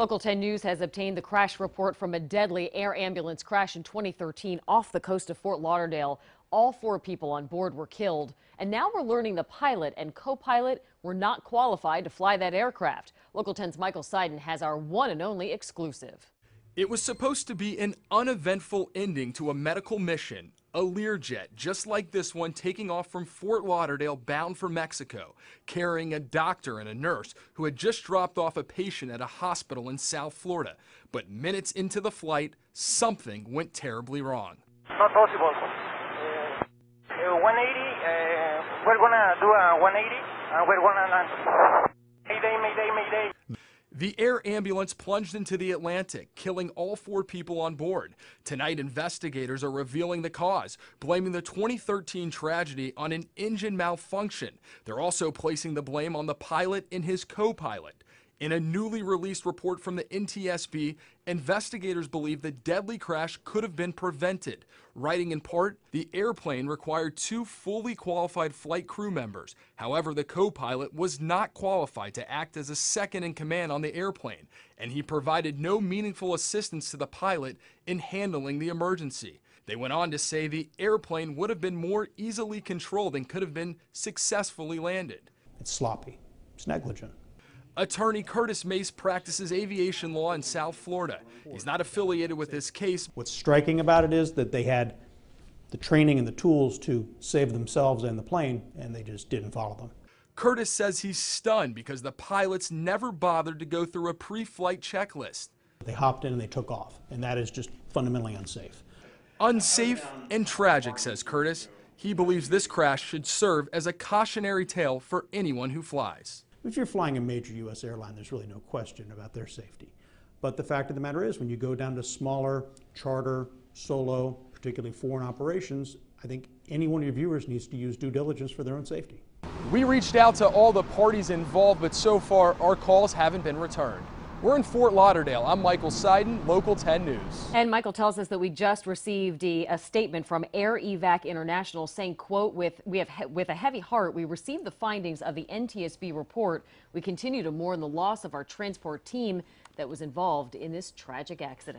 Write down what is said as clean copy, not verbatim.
Local 10 News has obtained the crash report from a deadly air ambulance crash in 2013 off the coast of Fort Lauderdale. All 4 people on board were killed, and now we're learning the pilot and co-pilot were not qualified to fly that aircraft. Local 10's Michael Seiden has our one and only exclusive. It was supposed to be an uneventful ending to a medical mission, a Learjet, just like this one, taking off from Fort Lauderdale bound for Mexico, carrying a doctor and a nurse who had just dropped off a patient at a hospital in South Florida. But minutes into the flight, something went terribly wrong. Not possible. 180, we're gonna do a 180, and we're gonna land. Mayday. The air ambulance plunged into the Atlantic, killing all 4 people on board. Tonight, investigators are revealing the cause, blaming the 2013 tragedy on an engine malfunction. They're also placing the blame on the pilot and his co-pilot. In a newly released report from the NTSB, investigators believe the deadly crash could have been prevented. Writing in part, the airplane required 2 fully qualified flight crew members. However, the co-pilot was not qualified to act as a second in command on the airplane, and he provided no meaningful assistance to the pilot in handling the emergency. They went on to say the airplane would have been more easily controlled and could have been successfully landed. It's sloppy. It's negligent. Attorney Curtis Mace practices aviation law in South Florida. He's not affiliated with this case. What's striking about it is that they had the training and the tools to save themselves and the plane, and they just didn't follow them. Curtis says he's stunned because the pilots never bothered to go through a pre-flight checklist. They hopped in and they took off, and that is just fundamentally unsafe. Unsafe and tragic, says Curtis. He believes this crash should serve as a cautionary tale for anyone who flies. If you're flying a major U.S. airline, there's really no question about their safety. But the fact of the matter is, when you go down to smaller, charter, solo, particularly foreign operations, I think any one of your viewers needs to use due diligence for their own safety. We reached out to all the parties involved, but so far our calls haven't been returned. We're in Fort Lauderdale. I'm Michael Seiden, Local 10 News. And Michael tells us that we just received a statement from Air Evac International saying, quote, with a heavy heart, we received the findings of the NTSB report. We continue to mourn the loss of our transport team that was involved in this tragic accident.